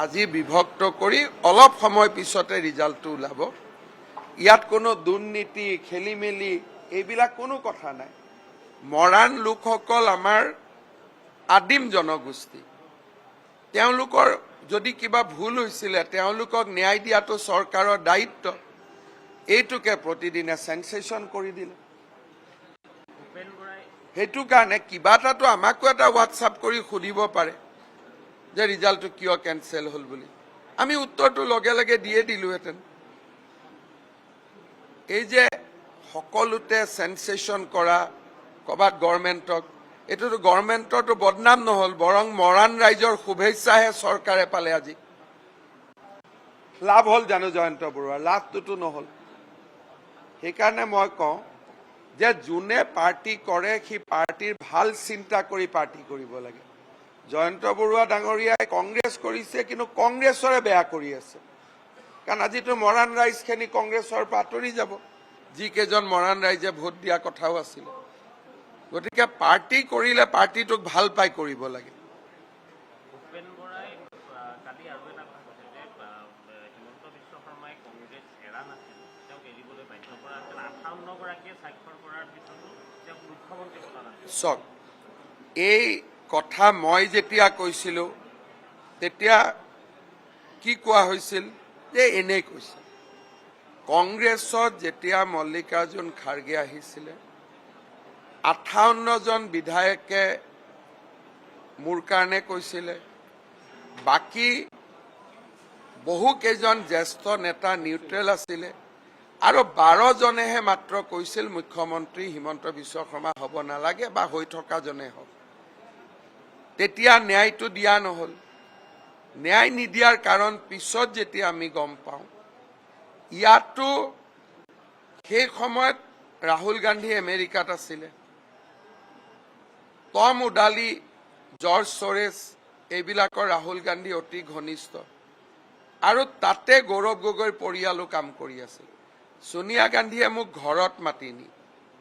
আজি বিভক্ত কৰি অলপ সময় পিছতে ৰিজাল্টটো ওলাব। ইয়াত কোনো দুৰ্নীতি খেলিমেলি এইবিলাক কোনো কথা নাই। মৰাণ লোকসকল আমাৰ আদিম জনগোষ্ঠী। তেওঁলোকৰ যদি কিবা ভুল হৈছিলে তেওঁলোকক ন্যায় দিয়াটো চৰকাৰৰ দায়িত্ব। এইটোকে প্ৰতিদিনে সেন্সেশন কৰি দিলে। সেইটো কাৰণে কিবা এটাতো আমাকো এটা হোৱাটছআপ কৰি সুধিব পাৰে যে ৰিজাল্টটো কিয় কেনচেল হ'ল বুলি। আমি উত্তৰটো লগে লগে দিয়ে দিলোহেঁতেন। এই যে সকলোতে সেন্সেশন কৰা ক'ৰবাত গভৰ্ণমেণ্টক, এইটোতো গভৰ্ণমেণ্টৰতো বদনাম নহ'ল, বৰং মৰাণ ৰাইজৰ শুভেচ্ছাহে চৰকাৰে পালে। আজি লাভ হ'ল জানো জয়ন্ত বৰুৱাৰ? লাভটোতো নহ'ল। সেইকাৰণে মই কওঁ যে যোনে পাৰ্টি কৰে সি পাৰ্টিৰ ভাল চিন্তা কৰি পাৰ্টি কৰিব লাগে। জয়ন্ত বৰুৱা ডাঙৰীয়াই কংগ্ৰেছ কৰিছে, কিন্তু কংগ্ৰেছৰে বেয়া কৰি আছে। কাৰণ আজিতো মৰাণ ৰাইজখিনি কংগ্ৰেছৰ পৰা আঁতৰি যাব, যিকেইজন মৰাণ ৰাইজে ভোট দিয়া কথাও আছিলে। গতিকে পাৰ্টি কৰিলে পাৰ্টিটোক ভাল পাই কৰিব লাগে। চক, এই কথা মই যেতিয়া কৈছিলোঁ তেতিয়া কি কোৱা হৈছিল যে এনেই কৈছিল। কংগ্ৰেছত যেতিয়া মল্লিকাৰ্জুন খাৰ্গে আহিছিলে 58জন বিধায়কে মোৰ কাৰণে কৈছিলে, বাকী বহুকেইজন জ্যেষ্ঠ নেতা নিউট্ৰেল আছিলে, আৰু 12জনেহে মাত্ৰ কৈছিল মুখ্যমন্ত্ৰী হিমন্ত বিশ্ব শৰ্মা হ'ব নালাগে বা হৈ থকাজনে হওক। তেতিয়া ন্যায়টো দিয়া নহ'ল। ন্যায় নিদিয়াৰ কাৰণ পিছত যেতিয়া আমি গম পাওঁ, ইয়াতো সেই সময়ত ৰাহুল গান্ধী আমেৰিকাত আছিলে, টম ওডালি, জৰ্জ ছৰেছ এইবিলাকৰ ৰাহুল গান্ধী অতি ঘনিষ্ঠ, আৰু তাতে গৌৰৱ গগৈৰ পৰিয়ালো কাম কৰি আছিল। সোনিয়া গান্ধীয়ে মোক ঘৰত মাতি নি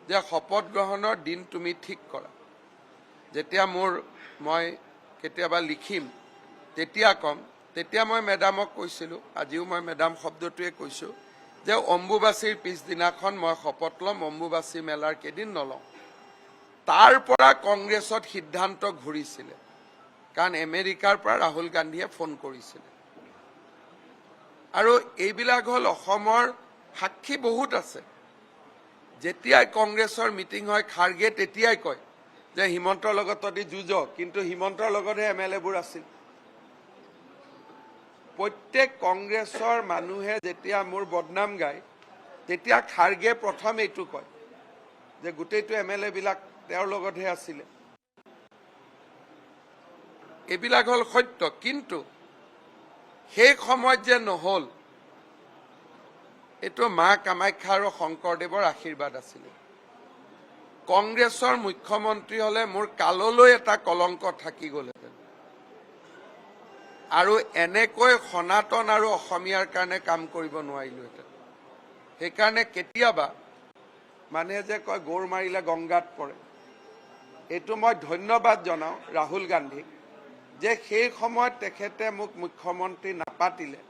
যে শপত গ্ৰহণৰ দিন তুমি ঠিক কৰা। যেতিয়া মই কেতিয়াবা লিখিম তেতিয়া ক'ম, তেতিয়া মই মেডামক কৈছিলোঁ, আজিও মই মেডাম শব্দটোৱে কৈছোঁ, যে অম্বুবাচীৰ পিছদিনাখন মই শপত ল'ম, অম্বুবাচী মেলাৰ কেইদিন নলওঁ। তাৰ পৰা কংগ্ৰেছত সিদ্ধান্ত ঘূৰিছিলে, কাৰণ আমেৰিকাৰ পৰা ৰাহুল গান্ধীয়ে ফোন কৰিছিলে। আৰু এইবিলাক হ'ল অসমৰ সাক্ষী বহুত আছে। যেতিয়াই কংগ্ৰেছৰ মিটিং হয় খাৰ্গে তেতিয়াই কয় যে হিমন্তৰ লগত তহঁতি যুঁজ, কিন্তু হিমন্তৰ লগতহে MLA-বোৰ আছিল। প্ৰত্যেক কংগ্ৰেছৰ মানুহে যেতিয়া মোৰ বদনাম গায় তেতিয়া খাৰ্গে প্ৰথম এইটো কয় যে গোটেইটো MLA-বিলাক তেওঁৰ লগতহে আছিলে। এইবিলাক হ'ল সত্য, কিন্তু সেই সময়ত যে নহ'ল, এইটো মা কামাখ্যা আৰু শংকৰদেৱৰ আশীৰ্বাদ আছিলে। কংগ্ৰেছৰ মুখ্যমন্ত্ৰী হ'লে মোৰ কাললৈ এটা কলংক থাকি গ'লহেঁতেন, আৰু এনেকৈ সনাতন আৰু অসমীয়াৰ কাৰণে কাম কৰিব নোৱাৰিলোহেঁতেন। সেইকাৰণে কেতিয়াবা মানুহে যে কয় গৌৰ মাৰিলে গংগাত পৰে, এইটো মই ধন্যবাদ জনাওঁ ৰাহুল গান্ধীক যে সেই সময়ত তেখেতে মোক মুখ্যমন্ত্ৰী নাপাতিলে,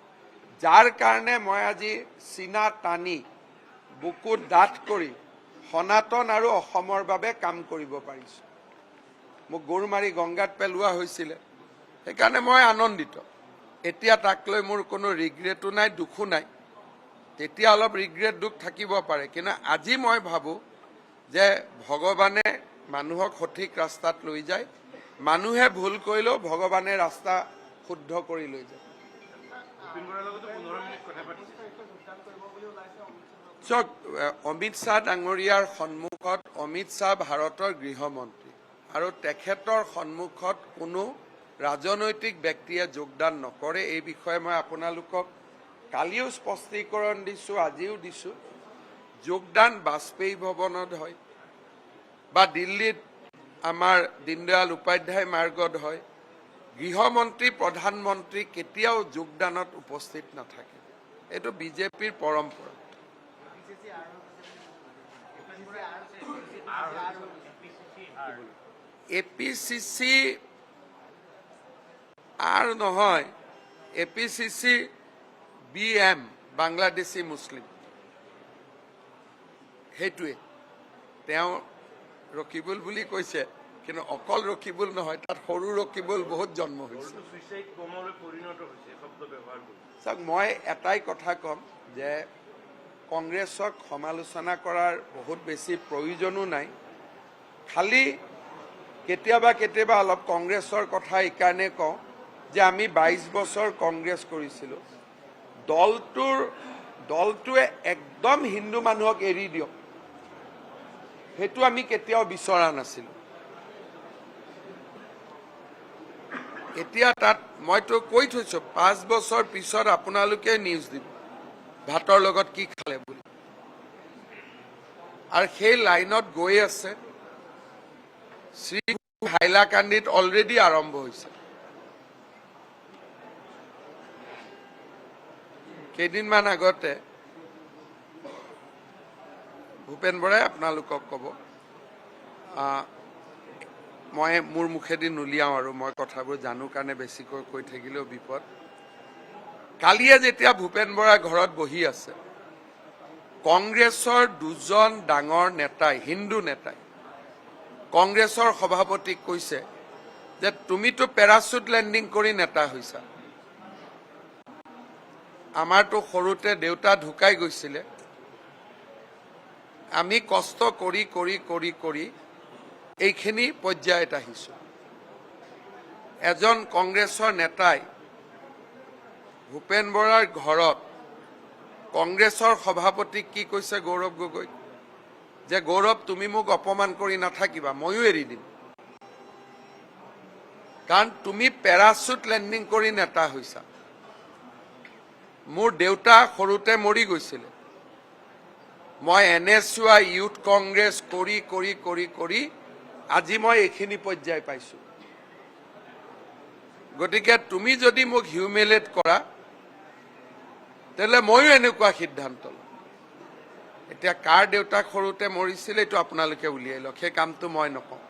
যাৰ কাৰণে মই আজি চিনা টানি বুকুত ডাঠ কৰি সনাতন আৰু অসমৰ বাবে কাম কৰিব পাৰিছোঁ। মোক গৌৰ মাৰি গংগাত পেলোৱা হৈছিলে, সেইকাৰণে মই আনন্দিত। এতিয়া তাক লৈ মোৰ কোনো ৰিগ্ৰেটো নাই, দুখো নাই। তেতিয়া অলপ ৰিগ্ৰেট দুখ থাকিব পাৰে, কিন্তু আজি মই ভাবোঁ যে ভগৱানে মানুহক সঠিক ৰাস্তাত লৈ যায়। মানুহে ভুল কৰিলেও ভগৱানে ৰাস্তা শুদ্ধ কৰি লৈ যায়। চক, অমিত শ্বাহ ডাঙৰীয়াৰ সন্মুখত, অমিত শ্বাহ ভাৰতৰ গৃহমন্ত্ৰী, আৰু তেখেতৰ সন্মুখত কোনো ৰাজনৈতিক ব্যক্তিয়ে যোগদান নকৰে। এই বিষয়ে মই আপোনালোকক কালিও স্পষ্টীকৰণ দিছোঁ, আজিও দিছোঁ। যোগদান বাজপেয়ী ভৱনত হয় বা দিল্লীত আমাৰ দীনদয়াল উপাধ্যায় মাৰ্গত হয়। গৃহমন্ত্ৰী প্ৰধানমন্ত্ৰী কেতিয়াও যোগদানত উপস্থিত নাথাকে। এইটো বিজেপিৰ পৰম্পৰা। APCC আৰু নহয়, APCC BM বাংলাদেশী মুছলিম সেইটোৱে তেওঁ ৰকিবুল বুলি কৈছে, কিন্তু অকল ৰকিবুল নহয়, তাত সৰু ৰকিবুল বহুত জন্ম হৈছে। চাওক, মই এটাই কথা ক'ম যে কংগ্ৰেছক সমালোচনা কৰাৰ বহুত বেছি প্ৰয়োজনো নাই। খালি কেতিয়াবা কেতিয়াবা অলপ কংগ্ৰেছৰ কথা এইকাৰণে কওঁ যে আমি 22 বছৰ কংগ্ৰেছ কৰিছিলোঁ। দলটোৱে একদম হিন্দু মানুহক এৰি দিয়ক, সেইটো আমি কেতিয়াও বিচৰা নাছিলোঁ। এতিয়া তাত মইতো কৈ থৈছো 5 বছৰ পিছত আপোনালোকে নিউজ দিব ভাতৰ লগত কি খালে বুলি, আৰু সেই লাইনত গৈ আছে। শ্ৰী হাইলাকান্দিত অলৰেডি আৰম্ভ হৈছে। কেইদিনমান আগতে ভূপেন বৰাই আপোনালোকক ক'ব, মই মোৰ মুখেদি নুলিয়াওঁ আৰু মই কথাবোৰ জানো কাৰণে বেছিকৈ কৈ থাকিলেও বিপদ। কালিয়ে যেতিয়া ভূপেন বৰা ঘৰত বহি আছে, কংগ্ৰেছৰ দুজন ডাঙৰ নেতাই, হিন্দু নেতাই কংগ্ৰেছৰ সভাপতিক কৈছে যে তুমিতো পেৰাচুট লেণ্ডিং কৰি নেতা হৈছা, আমাৰতো সৰুতে দেউতা ঢুকাই গৈছিলে, আমি কষ্ট কৰি কৰি কৰি কৰি এইখিনি পৰ্যায়ত আহিছোঁ। এজন কংগ্ৰেছৰ নেতাই ভূপেন বৰাৰ ঘৰত কংগ্ৰেছৰ সভাপতিক কি কৈছে, গৌৰৱ গগৈ, যে গৌৰৱ তুমি মোক অপমান কৰি নাথাকিবা, ময়ো এৰি দিম, কাৰণ তুমি পেৰাচুট লেণ্ডিং কৰি নেতা হৈছা। মোৰ দেউতা সৰুতে মৰি গৈছিলে, মই NSY ইউথ কংগ্ৰেছ কৰি কৰি কৰি কৰি আজি মই এইখিনি পৰ্যায় পাইছোঁ। গতিকে তুমি যদি মোক হিউমিলেট কৰা তেতিয়াহ'লে ময়ো এনেকুৱা সিদ্ধান্ত লম। এতিয়া কাৰ দেউতাক সৰুতে মৰিছিল এইটো আপোনালোকে উলিয়াই লওক, সেই কামটো মই নকওঁ।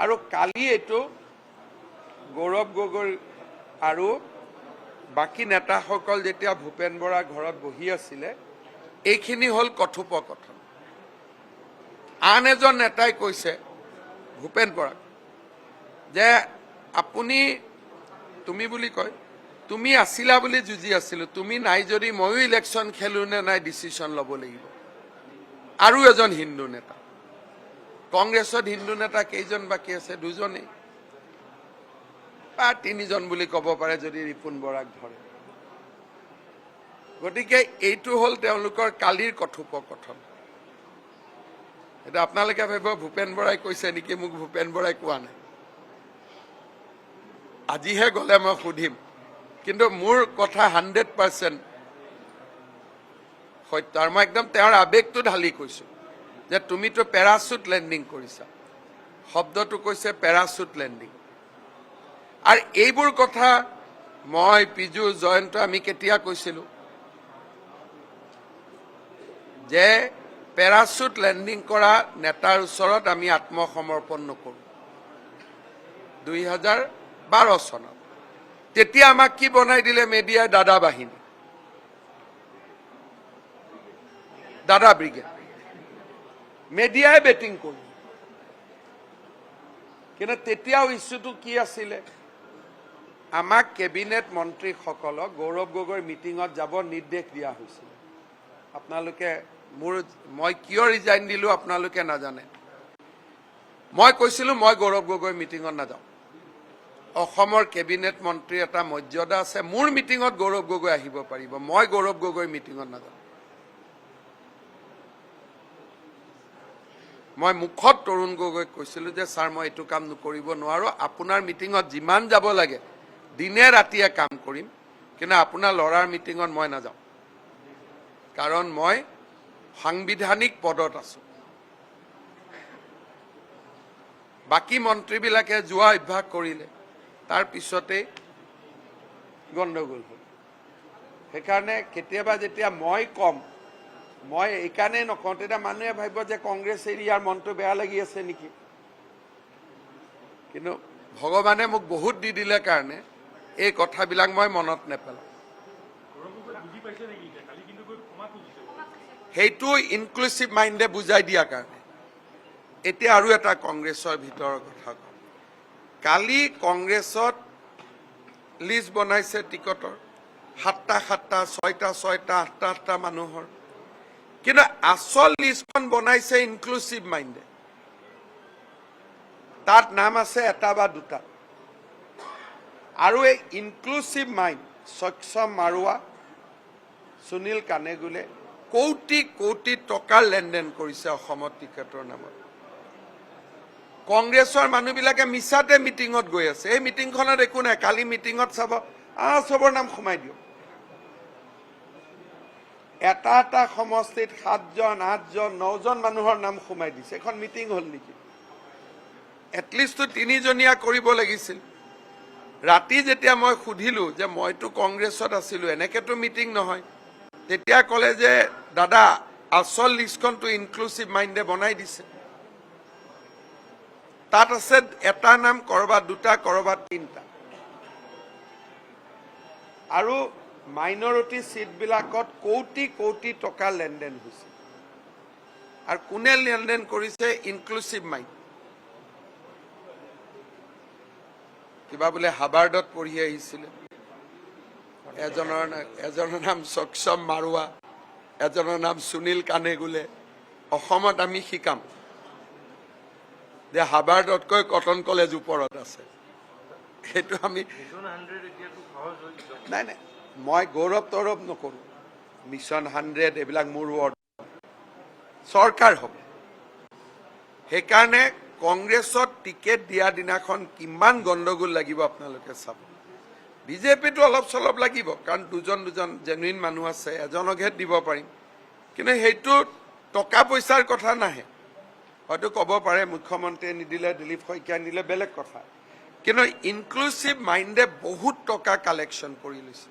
আৰু কালি এইটো গৌৰৱ গগৈ আৰু বাকী নেতাসকল যেতিয়া ভূপেন বৰা ঘৰত বহি আছিলে, এইখিনি হ'ল কথোপকথন। আন এজন নেতাই কৈছে ভূপেন বৰাক যে তুমি বুলি কয়, তুমি আছিলা বুলি যুঁজি আছিলো, তুমি নাই যদি ময়ো ইলেকশ্যন খেলো নে নাই ডিচিশ্যন ল'ব লাগিব। আৰু এজন হিন্দু নেতা, কংগ্ৰেছত হিন্দু নেতা কেইজন বাকী আছে? দুজনেই বা তিনিজন বুলি ক'ব পাৰে যদি ৰিপুণ বৰাক ধৰে। গতিকে এইটো হ'ল তেওঁলোকৰ কালিৰ কথোপকথন। এতিয়া আপোনালোকে ভাবিব ভূপেন বৰাই কৈছে নেকি, মোক ভূপেন বৰাই কোৱা নাই। আজিহে গ'লে মই সুধিম, কিন্তু মোৰ কথা 100% সত্য, আৰু মই একদম তেওঁৰ আৱেগটো ঢালি কৈছো যে তুমিতো পেৰাচুট লেণ্ডিং কৰিছা, শব্দটো কৈছে পেৰাচুট লেণ্ডিং। আৰু এইবোৰ কথা মই, পীযুষ, জয়ন্ত আমি কেতিয়া কৈছিলো যে পেৰাচুট লেণ্ডিং কৰা নেতাৰ ওচৰত আমি আত্মসমৰ্পণ নকৰোঁ। 2012 চনত তেতিয়া আমাক কি বনাই দিলে মেডিয়াই? দাদা বাহিনী, দাদা ব্ৰিগেড, মেডিয়াই বেটিং কৰিল। কিন্তু তেতিয়াও ইছ্যুটো কি আছিলে? আমাক কেবিনেট মন্ত্ৰীসকলক গৌৰৱ গগৈৰ মিটিঙত যাব নিৰ্দেশ দিয়া হৈছিল। আপোনালোকে মই কিয় ৰিজাইন দিলো আপোনালোকে নাজানে। মই কৈছিলো মই গৌৰৱ গগৈৰ মিটিঙত নাযাওঁ। অসমৰ কেবিনেট মন্ত্ৰীৰ এটা মৰ্যাদা আছে, মোৰ মিটিঙত গৌৰৱ গগৈ আহিব পাৰিব, মই গৌৰৱ গগৈৰ মিটিঙত নাযাওঁ। মই মুখত তৰুণ গগৈক কৈছিলো যে ছাৰ মই এইটো কাম কৰিব নোৱাৰো, আপোনাৰ মিটিঙত যিমান যাব লাগে দিনে ৰাতিয়ে কাম কৰিম, কিন্তু আপোনাৰ ল'ৰাৰ মিটিঙত মই নাযাওঁ, কাৰণ মই সাংবিধানিক পদত আছো। বাকী মন্ত্ৰীবিলাকে যোৱা অভ্যাস কৰিলে, তাৰ পিছতেই গণ্ডগোল হ'ল। সেইকাৰণে কেতিয়াবা যেতিয়া মই কম, মই এইকাৰণে নকওঁ, তেতিয়া মানুহে ভাবিব যে কংগ্ৰেছ এৰি ইয়াৰ মনটো বেয়া লাগি আছে নেকি। কিন্তু ভগৱানে মোক বহুত দি দিলে কাৰণে এই কথাবিলাক মই মনত নেপেলাওঁ সেইটো ইনক্লুচিভ মাইণ্ডে বুজাই দিয়াৰ কাৰণে এতিয়া আৰু এটা কংগ্ৰেছৰ ভিতৰৰ কথা কওঁ কালি কংগ্ৰেছত লিষ্ট বনাইছে টিকটৰ 7টা 6টা 6টা 8টা মানুহৰ কিন্তু আসল লিষ্টখন বনাইছে ইনক্লুচিভ মাইণ্ডে তাত নাম আছে এটা বা দুটা আৰু এই ইনক্লুচিভ মাইণ্ড সক্ষম মাৰুৱা সুনীল কানেগুলে কোটি কোটি টকাৰ লেনদেন কৰিছে অসমত টিকেটৰ নামত কংগ্ৰেছৰ মানুহবিলাকে মিছাতে মিটিঙত গৈ আছে এই মিটিংখনত একো নাই কালি মিটিঙত চাব সবৰ নাম সোমাই দিওঁ এটা এটা সমষ্টিত 7জন 8জন 9জন মানুহৰ নাম সোমাই দিছে এখন মিটিং হল নেকি এটলিষ্ট 3জনীয়া কৰিব লাগিছিল ৰাতি যেতিয়া মই সুধিলো যে মইতো কংগ্ৰেছত আছিলো এনেকেতো মিটিং নহয় তেতিয়া ক'লে যে দাদা আসল লিষ্টখনটো ইনক্লুচিভ মাইণ্ডে বনাই দিছে তাত আছে এটা নাম কৰবাত দুটা কৰবাত 3টা আৰু মাইনৰিটি সিটবিলাকত কোটি কোটি টকা লেনদেন হৈছে আৰু কোনে লেনদেন কৰিছে ইনক্লুচিভ মাইণ্ড কিবা বোলে হাৰ্ভাৰ্ডত পঢ়ি আহিছিলে এজনৰ নাম সক্ষম মাৰুৱা এজনৰ নাম সুনীল কানেগুলে অসমত আমি শিকাম যে হাৰ্ভাৰ্ডতকৈ কটন কলেজ ওপৰত আছে সেইটো আমি নাই নাই মই গৌৰৱ তৌৰৱ নকৰোঁ মিছন 100 এইবিলাক মোৰ চৰকাৰ হ'ব সেইকাৰণে কংগ্ৰেছত টিকেট দিয়া দিনাখন কিমান গণ্ডগোল লাগিব আপোনালোকে চাব বিজেপিটো অলপ চলপ লাগিব কাৰণ দুজন জেনুইন মানুহ আছে এজনকহে দিব পাৰিম কিন্তু সেইটো টকা পইচাৰ কথা নাহে হয়তো ক'ব পাৰে মুখ্যমন্ত্ৰীয়ে নিদিলে দিলীপ শইকীয়া নিদিলে বেলেগ কথা কিন্তু ইনক্লুচিভ মাইণ্ডে বহুত টকা কালেকশ্যন কৰি লৈছে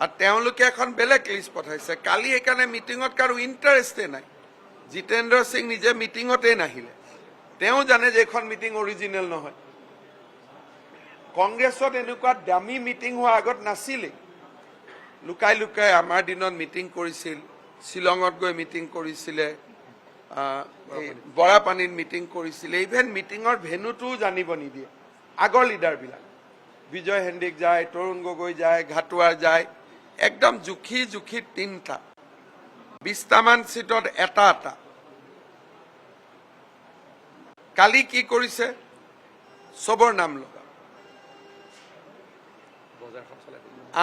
আৰু তেওঁলোকে এখন বেলেগ লিষ্ট পঠাইছে কালি সেইকাৰণে মিটিঙত কাৰো ইণ্টাৰেষ্টে নাই জিতেন্দ্ৰ সিং নিজে মিটিঙতে নাহিলে তেওঁ জানে যে এখন মিটিং অৰিজিনেল নহয় কংগ্ৰেছত এনেকুৱা দামী মিটিং হোৱা আগত নাছিলে লুকাই লুকাই আমাৰ দিনত মিটিং কৰিছিল শ্বিলঙত গৈ মিটিং কৰিছিলে বৰাপানীত মিটিং কৰিছিলে ইভেন মিটিঙৰ ভেনুটোও জানিব নিদিয়ে আগৰ লিডাৰবিলাক বিজয় হেণ্ডিক যায় তৰুণ গগৈ যায় ঘাটুৱাৰ যায় একদম জুখি 3টা 20টামান সিটত এটা কালি কি কৰিছে সবৰ নাম লগা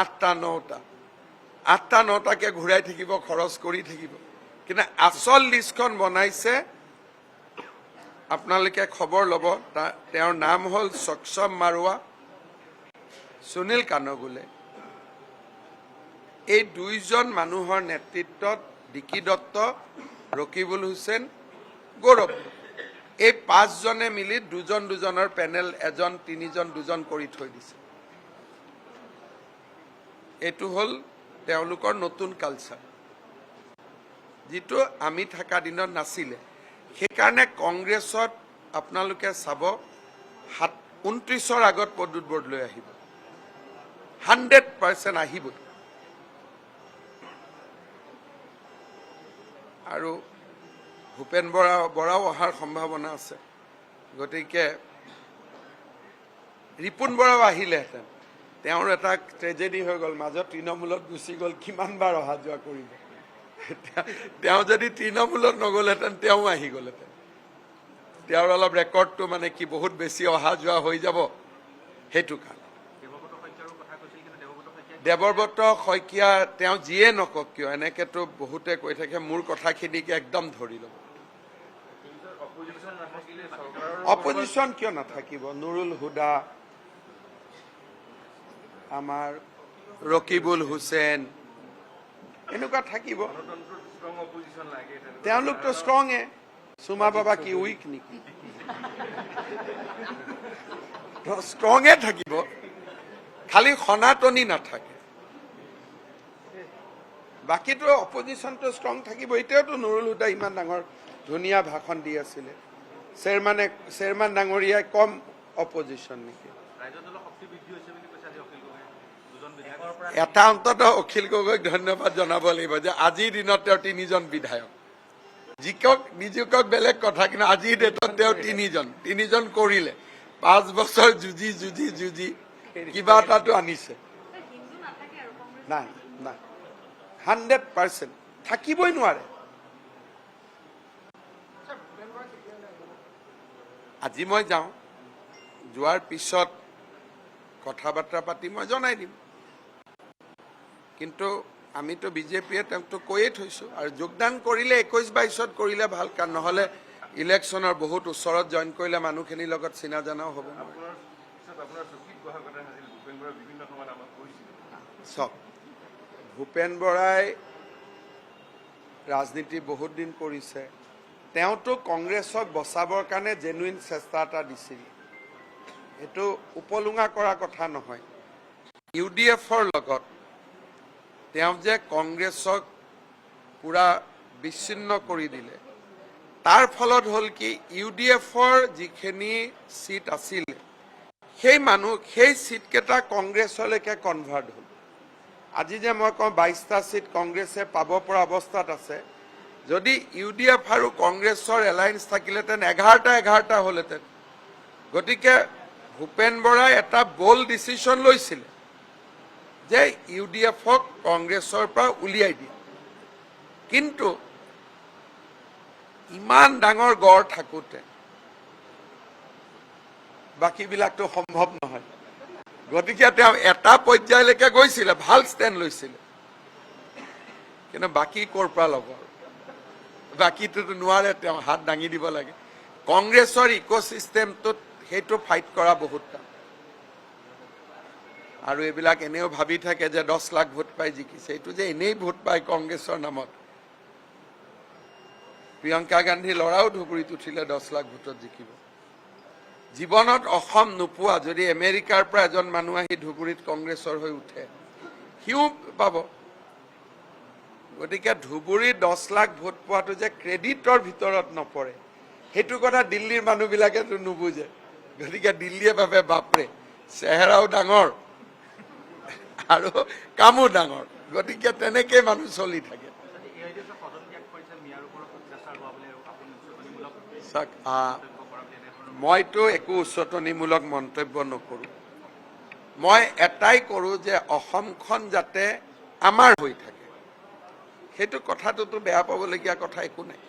8টা 9টাকে ঘূৰাই থাকিব খৰচ কৰি থাকিব কিন্তু আসল লিষ্টখন বনাইছে আপোনালোকে খবৰ ল'ব তেওঁৰ নাম হ'ল সক্ষম মাৰুৱা সুনীল কানেগুলে এই 2জন মানুহৰ নেতৃত্বত ডিকি দত্ত ৰকিবুল হুছেইন গৌৰৱ এই 5জনে মিলি দুজনৰ পেনেল এজন 3জন 2জন কৰি থৈ দিছে এইটো হ'ল তেওঁলোকৰ নতুন কালচাৰ যিটো আমি থকা দিনত নাছিলে সেইকাৰণে কংগ্ৰেছত আপোনালোকে চাব 29ৰ আগত প্ৰদ্যুৎ বৰদলৈ আহিব 100% আহিব আৰু ভূপেন বৰাও অহাৰ সম্ভাৱনা আছে গতিকে ৰিপুণ বৰাও আহিলেহেঁতেন তেওঁৰ এটা ট্ৰেজেডি হৈ গ'ল মাজত তৃণমূলত গুচি গ'ল কিমানবাৰ অহা যোৱা কৰিব তেওঁ যদি তৃণমূলত নগ'লহেঁতেন তেওঁ আহি গ'লহেঁতেন তেওঁৰ অলপ ৰেকৰ্ডটো মানে কি বহুত বেছি অহা যোৱা হৈ যাব সেইটো কাৰণে দেৱব্ৰত শইকীয়া তেওঁ যিয়ে নকওক কিয় এনেকেতো বহুতে কৈ থাকে মোৰ কথাখিনিকে একদম ধৰি ল'ব অপজিশ্যন কিয় নাথাকিব নুৰুল হুদা আমাৰ ৰকিবুল হুছেইন এনেকুৱা থাকিব তেওঁলোকতো ষ্ট্ৰঙে সুমা বাবা কি উইক নেকি ষ্ট্ৰঙে থাকিব খালি সনাতনী নাথাকে বাকীটো অপজিশ্যনটো ষ্ট্ৰং থাকিব এতিয়াওতো নুৰুল হুদা ইমান ডাঙৰ ধুনীয়া ভাষণ দি আছিলে চেয়াৰমেন ডাঙৰীয়াই কম অপজিশ্যন নেকি? এটা অন্তত অখিল গগৈক ধন্যবাদ জনাব লাগিব যে আজিৰ দিনত তেওঁ 3জন বিধায়ক। যিকক নিজকক বেলেগ কথা, কিন্তু আজিৰ ডেটত তেওঁ 3জন কৰিলে 5 বছৰ যুঁজি কিবা এটাতো আনিছে। নাই নাই 100% থাকিবই নোৱাৰে। আজি মই যাওঁ, যোৱাৰ পিছত কথা বাৰ্তা পাতি মই জনাই দিম। কিন্তু আমিতো বিজেপিয়ে তেওঁকতো কৈয়ে থৈছোঁ, আৰু যোগদান কৰিলে 21-22ত কৰিলে ভাল, কাৰণ নহ'লে ইলেকশ্যনৰ বহুত ওচৰত জইন কৰিলে মানুহখিনিৰ লগত চিনা জনাও হ'ব। চাওক, ভূপেন বৰাই ৰাজনীতি বহুত দিন কৰিছে। তেওঁতো কংগ্ৰেছক বচাবৰ কাৰণে জেনুইন চেষ্টা এটা দিছিল, এইটো উপলুঙা কৰা কথা নহয়। UDFৰ লগত তেওঁ যে কংগ্ৰেছক পুৰা বিচ্ছিন্ন কৰি দিলে, তাৰ ফলত হ'ল কি UDFৰ যিখিনি সিট আছিল সেই সিটকেইটা কংগ্ৰেছলৈকে কনভাৰ্ট হ'ল। আজি যে মই কওঁ 22টা সিট কংগ্ৰেছে পাব পৰা অৱস্থাত আছে, যদি UDF আৰু কংগ্ৰেছৰ এলায়েন্স থাকিলেহেঁতেন 11টা হ'লহেঁতেন। গতিকে ভূপেন বৰাই এটা বল্ড ডিচিশ্যন লৈছিল যে UDFক কংগ্ৰেছৰ পৰা উলিয়াই দিয়ে। কিন্তু ইমান ডাঙৰ গড় থাকোঁতে বাকীবিলাকতো সম্ভৱ নহয়। গতিকে তেওঁ এটা পৰ্যায়লৈকে গৈছিলে, ভাল ষ্টেণ্ড লৈছিলে, কিন্তু বাকী ক'ৰ পৰা ল'ব? বাকীটোতো নোৱাৰে, তেওঁ হাত দাঙি দিব লাগে। কংগ্ৰেছৰ ইক'চিষ্টেমটোত সেইটো ফাইট কৰা বহুত টান। আৰু এইবিলাক এনেও ভাবি থাকে যে 10 লাখ ভোট পাই জিকিছে, এইটো যে এনেই ভোট পায় কংগ্ৰেছৰ নামত। প্ৰিয়ংকা গান্ধী ল'ৰাও ধুবুৰীত উঠিলে 10 লাখ ভোটত জিকিব। জীৱনত অসম নোপোৱা যদি আমেৰিকাৰ পৰা এজন মানুহ আহি ধুবুৰীত কংগ্ৰেছৰ হৈ উঠে, সিও পাব। গতিকে ধুবুৰীত 10 লাখ ভোট পোৱাটো যে ক্ৰেডিটৰ ভিতৰত নপৰে, সেইটো কথা দিল্লীৰ মানুহবিলাকেতো নুবুজে। গতিকে দিল্লীয়ে ভাবে বাপৰে চেহেৰাও ডাঙৰ আৰু কামো ডাঙৰ, গতিকে তেনেকৈ মানুহ চলি থাকে। মইতো একো উচতনিমূলক মন্তব্য নকৰোঁ। মই এটাই কৰোঁ যে অসমখন যাতে আমাৰ হৈ থাকে, সেইটো কথাটোতো বেয়া পাবলগীয়া কথা একো নাই।